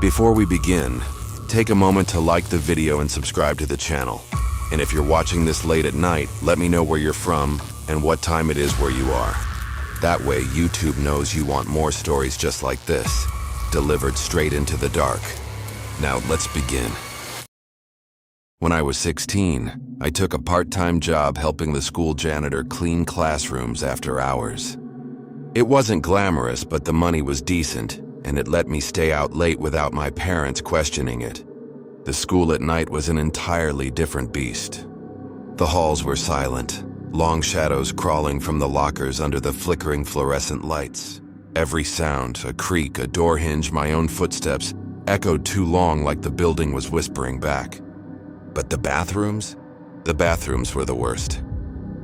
Before we begin, take a moment to like the video and subscribe to the channel. And if you're watching this late at night, let me know where you're from and what time it is where you are. That way, YouTube knows you want more stories just like this, delivered straight into the dark. Now, let's begin. When I was 16, I took a part-time job helping the school janitor clean classrooms after hours. It wasn't glamorous, but the money was decent, and it let me stay out late without my parents questioning it. The school at night was an entirely different beast. The halls were silent, long shadows crawling from the lockers under the flickering fluorescent lights. Every sound, a creak, a door hinge, my own footsteps, echoed too long like the building was whispering back. But the bathrooms? The bathrooms were the worst,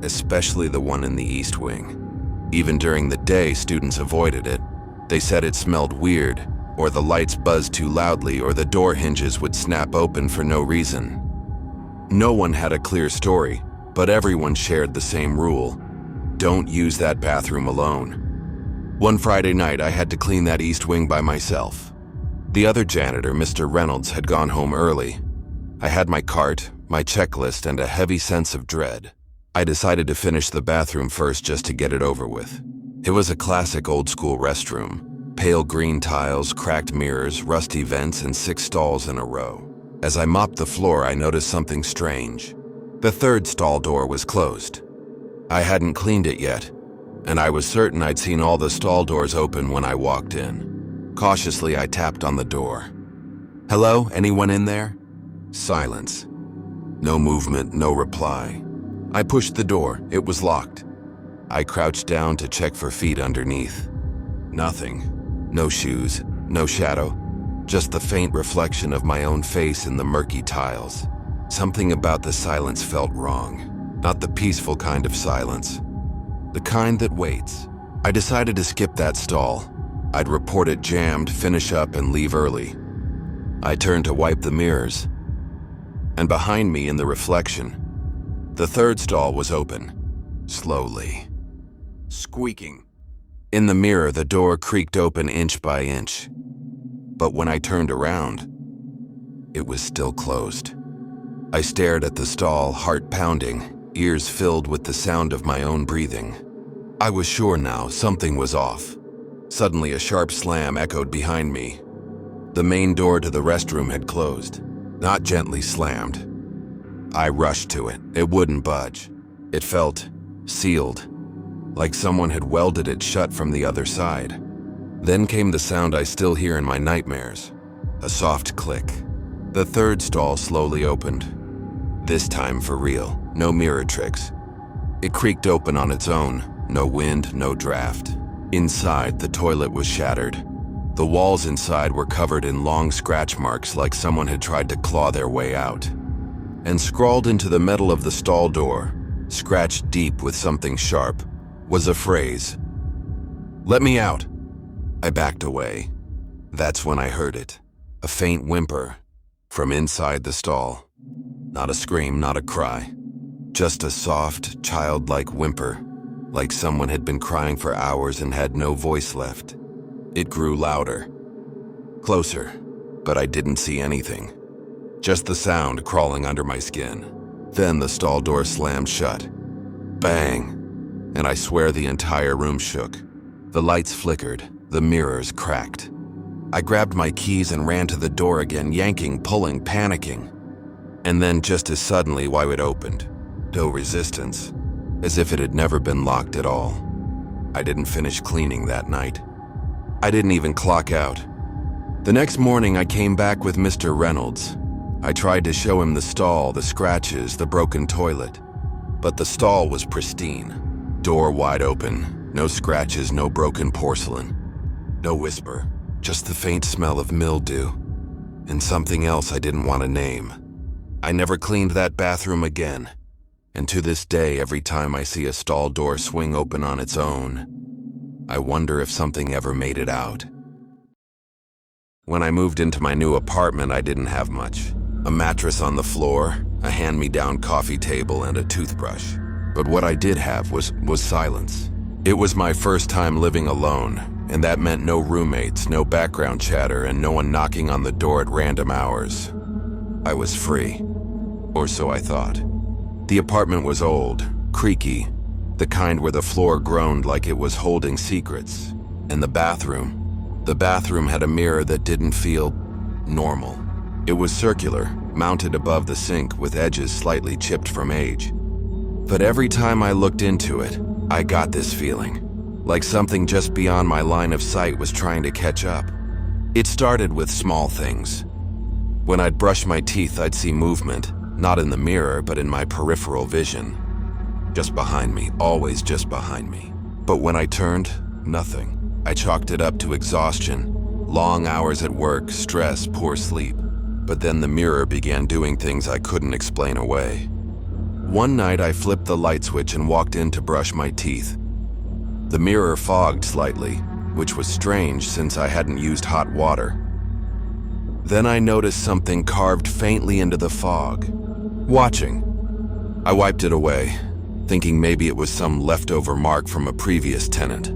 especially the one in the East Wing. Even during the day, students avoided it. They said it smelled weird, or the lights buzzed too loudly, or the door hinges would snap open for no reason. No one had a clear story, but everyone shared the same rule. Don't use that bathroom alone. One Friday night, I had to clean that East Wing by myself. The other janitor, Mr. Reynolds, had gone home early. I had my cart, my checklist, and a heavy sense of dread. I decided to finish the bathroom first just to get it over with. It was a classic old-school restroom. Pale green tiles, cracked mirrors, rusty vents, and 6 stalls in a row. As I mopped the floor, I noticed something strange. The third stall door was closed. I hadn't cleaned it yet, and I was certain I'd seen all the stall doors open when I walked in. Cautiously, I tapped on the door. "Hello, anyone in there?" Silence. No movement, no reply. I pushed the door. It was locked. I crouched down to check for feet underneath. Nothing. No shoes, no shadow, just the faint reflection of my own face in the murky tiles. Something about the silence felt wrong. Not the peaceful kind of silence. The kind that waits. I decided to skip that stall. I'd report it jammed, finish up, and leave early. I turned to wipe the mirrors. And behind me in the reflection, the third stall was open. Slowly. Squeaking. In the mirror, the door creaked open inch by inch. But when I turned around, it was still closed. I stared at the stall, heart pounding, ears filled with the sound of my own breathing. I was sure now something was off. Suddenly, a sharp slam echoed behind me. The main door to the restroom had closed, not gently slammed. I rushed to it. It wouldn't budge. It felt sealed, like someone had welded it shut from the other side. Then came the sound I still hear in my nightmares, a soft click. The third stall slowly opened. This time for real, no mirror tricks. It creaked open on its own, no wind, no draft. Inside, the toilet was shattered. The walls inside were covered in long scratch marks like someone had tried to claw their way out. And scrawled into the metal of the stall door, scratched deep with something sharp, was a phrase. "Let me out." I backed away. That's when I heard it. A faint whimper from inside the stall. Not a scream, not a cry. Just a soft, childlike whimper, like someone had been crying for hours and had no voice left. It grew louder. Closer, but I didn't see anything. Just the sound crawling under my skin. Then the stall door slammed shut. Bang! And I swear the entire room shook. The lights flickered, the mirrors cracked. I grabbed my keys and ran to the door again, yanking, pulling, panicking. And then just as suddenly, it opened. No resistance, as if it had never been locked at all. I didn't finish cleaning that night. I didn't even clock out. The next morning, I came back with Mr. Reynolds. I tried to show him the stall, the scratches, the broken toilet. But the stall was pristine. Door wide open, no scratches, no broken porcelain. No whisper, just the faint smell of mildew. And something else I didn't want to name. I never cleaned that bathroom again. And to this day, every time I see a stall door swing open on its own, I wonder if something ever made it out. When I moved into my new apartment, I didn't have much. A mattress on the floor, a hand-me-down coffee table, and a toothbrush. But what I did have was silence. It was my first time living alone, and that meant no roommates, no background chatter, and no one knocking on the door at random hours. I was free. Or so I thought. The apartment was old, creaky, the kind where the floor groaned like it was holding secrets. And the bathroom had a mirror that didn't feel normal. It was circular, mounted above the sink with edges slightly chipped from age. But every time I looked into it, I got this feeling, like something just beyond my line of sight was trying to catch up. It started with small things. When I'd brush my teeth, I'd see movement, not in the mirror, but in my peripheral vision. Just behind me, always just behind me. But when I turned, nothing. I chalked it up to exhaustion, long hours at work, stress, poor sleep. But then the mirror began doing things I couldn't explain away. One night I flipped the light switch and walked in to brush my teeth. The mirror fogged slightly, which was strange since I hadn't used hot water. Then I noticed something carved faintly into the fog, watching. I wiped it away, thinking maybe it was some leftover mark from a previous tenant.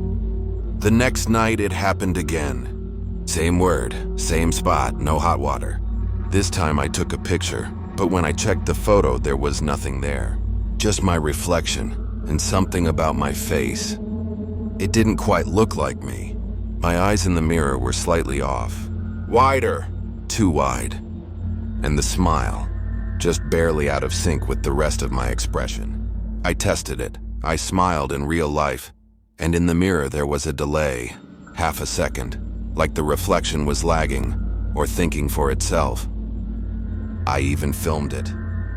The next night it happened again. Same word, same spot, no hot water. This time I took a picture, but when I checked the photo, there was nothing there. Just my reflection and something about my face. It didn't quite look like me. My eyes in the mirror were slightly off. Wider. Too wide. And the smile, just barely out of sync with the rest of my expression. I tested it. I smiled in real life, and in the mirror there was a delay, half a second, like the reflection was lagging or thinking for itself. I even filmed it.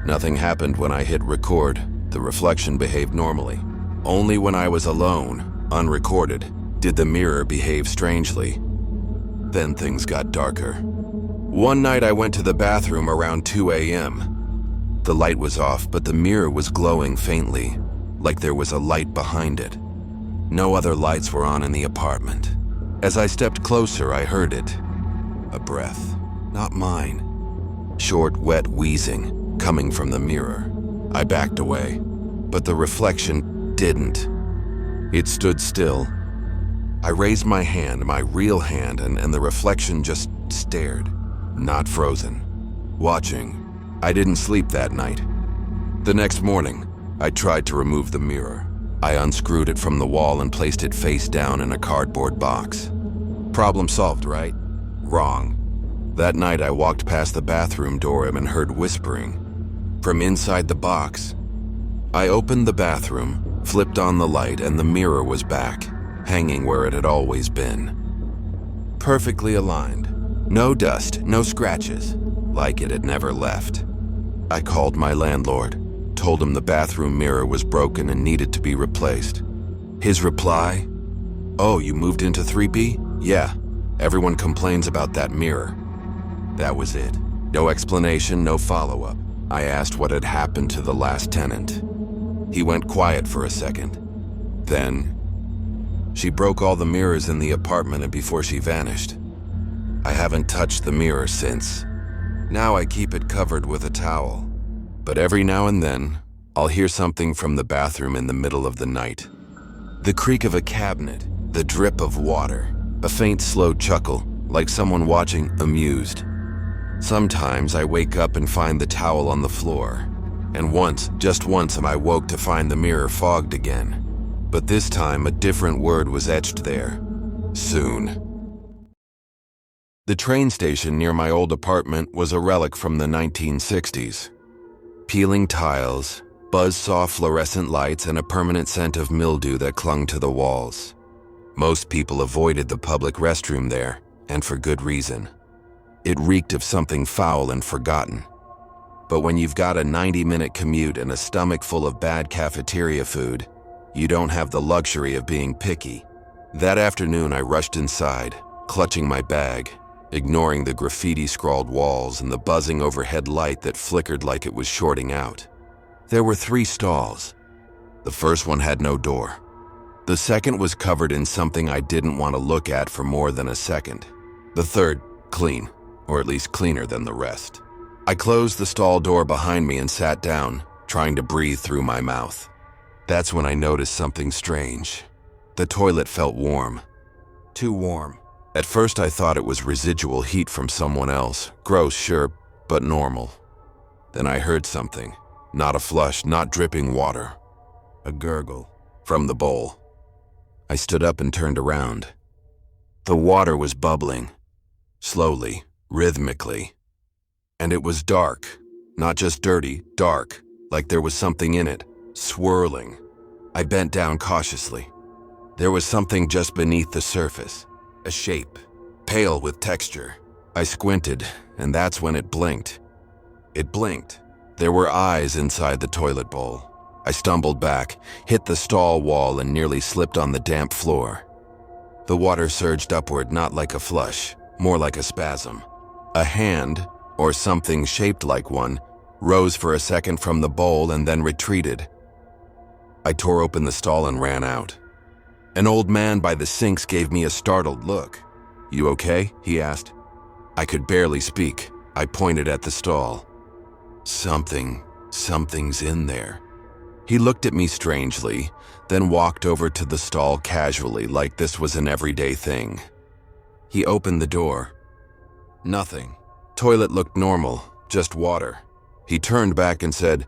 Nothing happened when I hit record. The reflection behaved normally. Only when I was alone, unrecorded, did the mirror behave strangely. Then things got darker. One night I went to the bathroom around 2 a.m. The light was off, but the mirror was glowing faintly, like there was a light behind it. No other lights were on in the apartment. As I stepped closer, I heard it. A breath, not mine. Short, wet wheezing, coming from the mirror. I backed away, but the reflection didn't. It stood still. I raised my hand, my real hand, and the reflection just stared. Not frozen. Watching. I didn't sleep that night. The next morning, I tried to remove the mirror. I unscrewed it from the wall and placed it face down in a cardboard box. Problem solved, right? Wrong. That night I walked past the bathroom door and heard whispering from inside the box. I opened the bathroom, flipped on the light, and the mirror was back, hanging where it had always been. Perfectly aligned. No dust, no scratches, like it had never left. I called my landlord, told him the bathroom mirror was broken and needed to be replaced. His reply, "Oh, you moved into 3B? Yeah, everyone complains about that mirror." That was it. No explanation, no follow-up. I asked what had happened to the last tenant. He went quiet for a second. Then, she broke all the mirrors in the apartment and before she vanished. I haven't touched the mirror since. Now I keep it covered with a towel. But every now and then, I'll hear something from the bathroom in the middle of the night. The creak of a cabinet, the drip of water, a faint slow chuckle, like someone watching, amused. Sometimes I wake up and find the towel on the floor. And once, just once, I woke to find the mirror fogged again. But this time, a different word was etched there. Soon. The train station near my old apartment was a relic from the 1960s. Peeling tiles, buzzsaw fluorescent lights, and a permanent scent of mildew that clung to the walls. Most people avoided the public restroom there, and for good reason. It reeked of something foul and forgotten. But when you've got a 90-minute commute and a stomach full of bad cafeteria food, you don't have the luxury of being picky. That afternoon I rushed inside, clutching my bag, ignoring the graffiti-scrawled walls and the buzzing overhead light that flickered like it was shorting out. There were 3 stalls. The first one had no door. The second was covered in something I didn't want to look at for more than a second. The third, clean, or at least cleaner than the rest. I closed the stall door behind me and sat down, trying to breathe through my mouth. That's when I noticed something strange. The toilet felt warm. Too warm. At first I thought it was residual heat from someone else. Gross, sure, but normal. Then I heard something. Not a flush, not dripping water. A gurgle. From the bowl. I stood up and turned around. The water was bubbling. Slowly, rhythmically. And it was dark. Not just dirty, dark. Like there was something in it. Swirling. I bent down cautiously. There was something just beneath the surface. A shape. Pale with texture. I squinted, and that's when it blinked. It blinked. There were eyes inside the toilet bowl. I stumbled back, hit the stall wall, and nearly slipped on the damp floor. The water surged upward, not like a flush, more like a spasm. A hand, or something shaped like one, rose for a second from the bowl and then retreated. I tore open the stall and ran out. An old man by the sinks gave me a startled look. "You okay?" he asked. I could barely speak. I pointed at the stall. Something's in there. He looked at me strangely, then walked over to the stall casually, like this was an everyday thing. He opened the door. Nothing. Toilet looked normal, just water. He turned back and said,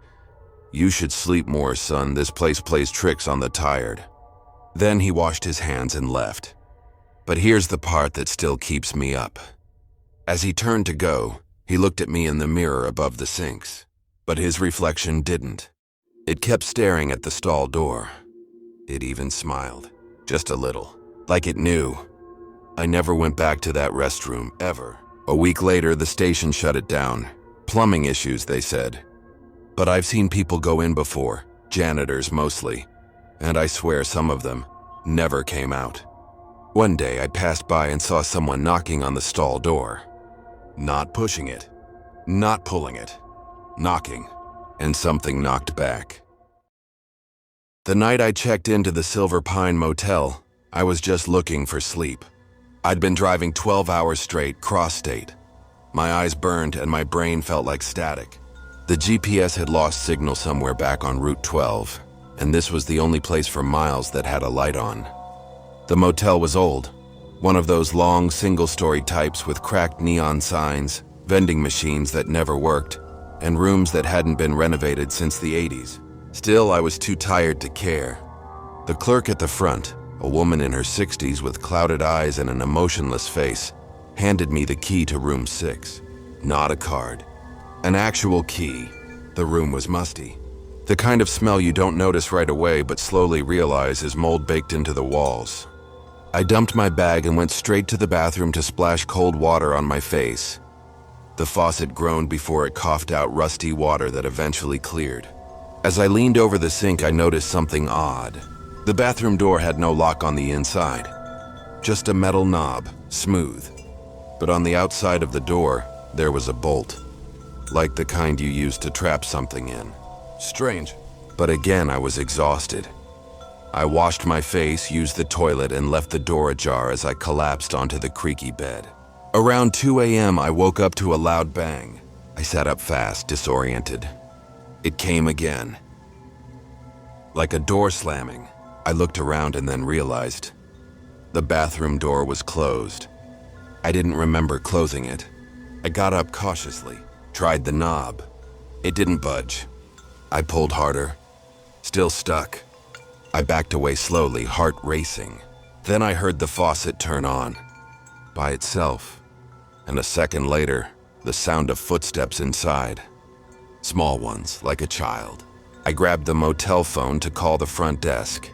"You should sleep more, son. This place plays tricks on the tired." Then he washed his hands and left. But here's the part that still keeps me up. As he turned to go, he looked at me in the mirror above the sinks. But his reflection didn't. It kept staring at the stall door. It even smiled. Just a little. Like it knew. I never went back to that restroom, ever. A week later, the station shut it down. Plumbing issues, they said. But I've seen people go in before, janitors mostly. And I swear some of them never came out. One day I passed by and saw someone knocking on the stall door. Not pushing it, not pulling it, knocking, and something knocked back. The night I checked into the Silver Pine Motel, I was just looking for sleep. I'd been driving 12 hours straight, cross-state. My eyes burned and my brain felt like static. The GPS had lost signal somewhere back on Route 12. And this was the only place for miles that had a light on. The motel was old, one of those long single-story types with cracked neon signs, vending machines that never worked, and rooms that hadn't been renovated since the 80s. Still, I was too tired to care. The clerk at the front, a woman in her 60s with clouded eyes and an emotionless face, handed me the key to room 6. Not a card. An actual key. The room was musty. The kind of smell you don't notice right away but slowly realize is mold baked into the walls. I dumped my bag and went straight to the bathroom to splash cold water on my face. The faucet groaned before it coughed out rusty water that eventually cleared. As I leaned over the sink, I noticed something odd. The bathroom door had no lock on the inside. Just a metal knob, smooth. But on the outside of the door, there was a bolt. Like the kind you use to trap something in. Strange. But again, I was exhausted. I washed my face, used the toilet, and left the door ajar as I collapsed onto the creaky bed. Around 2 a.m., I woke up to a loud bang. I sat up fast, disoriented. It came again. Like a door slamming. I looked around and then realized the bathroom door was closed. I didn't remember closing it. I got up cautiously, tried the knob. It didn't budge. I pulled harder. Still stuck. I backed away slowly, heart racing. Then I heard the faucet turn on. By itself. And a second later, the sound of footsteps inside. Small ones, like a child. I grabbed the motel phone to call the front desk.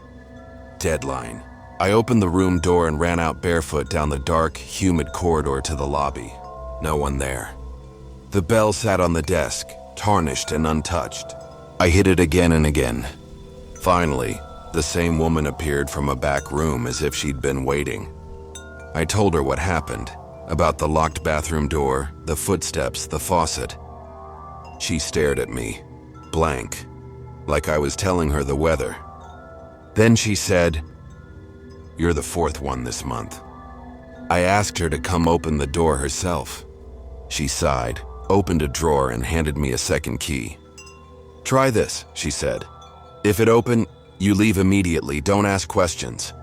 Deadline. I opened the room door and ran out barefoot down the dark, humid corridor to the lobby. No one there. The bell sat on the desk, tarnished and untouched. I hit it again and again. Finally, the same woman appeared from a back room as if she'd been waiting. I told her what happened, about the locked bathroom door, the footsteps, the faucet. She stared at me, blank, like I was telling her the weather. Then she said, "You're the 4th one this month." I asked her to come open the door herself. She sighed, opened a drawer, and handed me a second key. "Try this," she said. "If it open, you leave immediately, don't ask questions."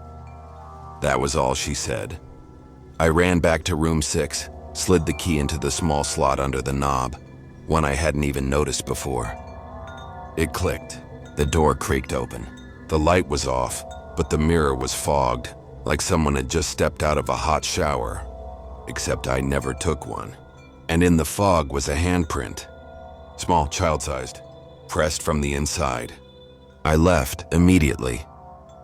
That was all she said. I ran back to room 6, slid the key into the small slot under the knob, one I hadn't even noticed before. It clicked. The door creaked open. The light was off, but the mirror was fogged, like someone had just stepped out of a hot shower. Except I never took one. And in the fog was a handprint. Small, child-sized, pressed from the inside. I left immediately.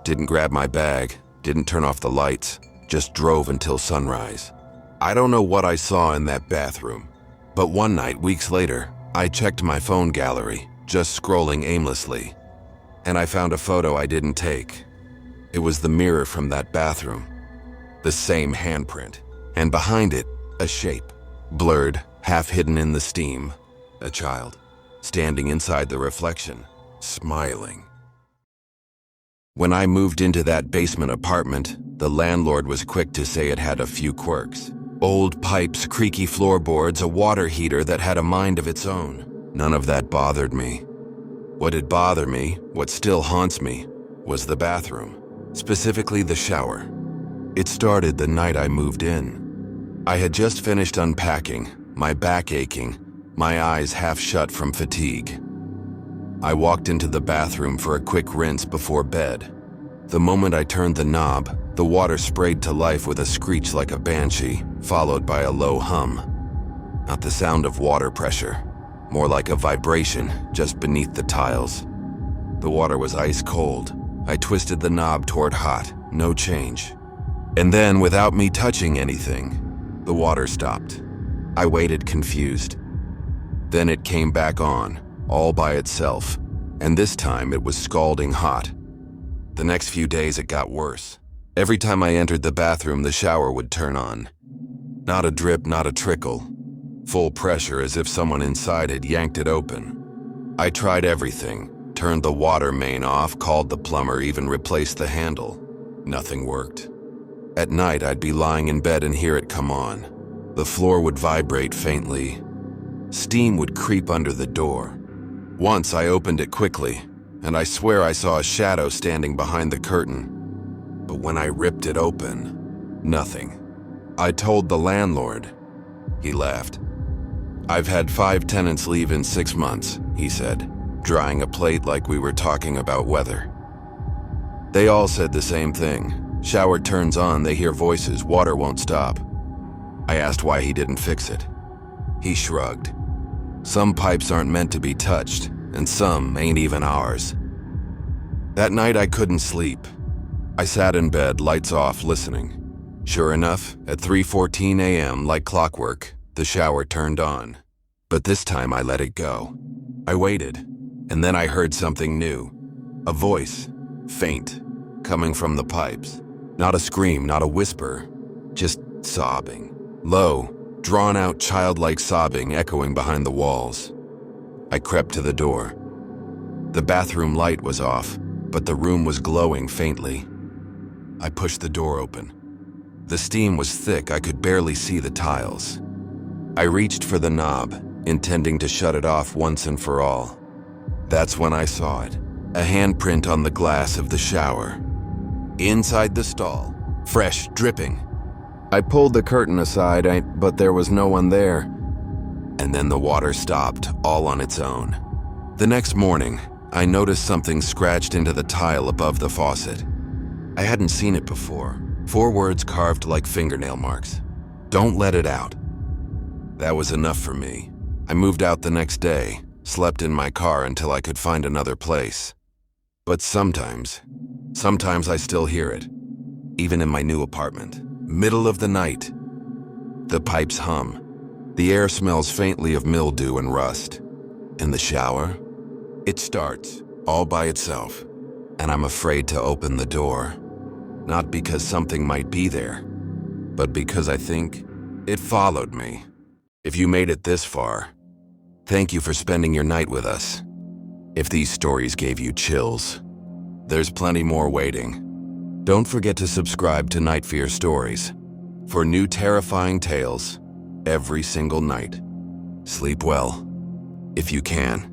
Didn't grab my bag, didn't turn off the lights, just drove until sunrise. I don't know what I saw in that bathroom, but one night, weeks later, I checked my phone gallery, just scrolling aimlessly, and I found a photo I didn't take. It was the mirror from that bathroom. The same handprint, and behind it, a shape, blurred, half hidden in the steam. A child, standing inside the reflection, smiling. When I moved into that basement apartment, the landlord was quick to say it had a few quirks. Old pipes, creaky floorboards, a water heater that had a mind of its own. None of that bothered me. What did bother me, what still haunts me, was the bathroom, specifically the shower. It started the night I moved in. I had just finished unpacking, my back aching, my eyes half shut from fatigue. I walked into the bathroom for a quick rinse before bed. The moment I turned the knob, the water sprayed to life with a screech like a banshee, followed by a low hum. Not the sound of water pressure, more like a vibration just beneath the tiles. The water was ice cold. I twisted the knob toward hot, no change. And then, without me touching anything, the water stopped. I waited confused. Then it came back on, all by itself, and this time it was scalding hot. The next few days it got worse. Every time I entered the bathroom, the shower would turn on. Not a drip, not a trickle. Full pressure, as if someone inside had yanked it open. I tried everything, turned the water main off, called the plumber, even replaced the handle. Nothing worked. At night, I'd be lying in bed and hear it come on. The floor would vibrate faintly. Steam would creep under the door. Once I opened it quickly, and I swear I saw a shadow standing behind the curtain. But when I ripped it open, nothing. I told the landlord. He laughed. "I've had 5 tenants leave in 6 months," he said, drying a plate like we were talking about weather. They all said the same thing. Shower turns on, they hear voices, water won't stop. I asked why he didn't fix it. He shrugged. Some pipes aren't meant to be touched, and some ain't even ours. That night I couldn't sleep. I sat in bed, lights off, listening. Sure enough, at 3:14 a.m., like clockwork, the shower turned on. But this time I let it go. I waited, and then I heard something new. A voice, faint, coming from the pipes. Not a scream, not a whisper, just sobbing. Low, drawn-out childlike sobbing echoing behind the walls. I crept to the door. The bathroom light was off, but the room was glowing faintly. I pushed the door open. The steam was thick, I could barely see the tiles. I reached for the knob, intending to shut it off once and for all. That's when I saw it, a handprint on the glass of the shower. Inside the stall, fresh, dripping. I pulled the curtain aside, but there was no one there. And then the water stopped, all on its own. The next morning, I noticed something scratched into the tile above the faucet. I hadn't seen it before. 4 words carved like fingernail marks. "Don't let it out." That was enough for me. I moved out the next day, slept in my car until I could find another place. But sometimes I still hear it, even in my new apartment. Middle of the night. The pipes hum. The air smells faintly of mildew and rust. In the shower, it starts, all by itself, and I'm afraid to open the door. Not because something might be there, but because I think it followed me. If you made it this far, thank you for spending your night with us. If these stories gave you chills, there's plenty more waiting. Don't forget to subscribe to NightFear Stories for new terrifying tales every single night. Sleep well, if you can.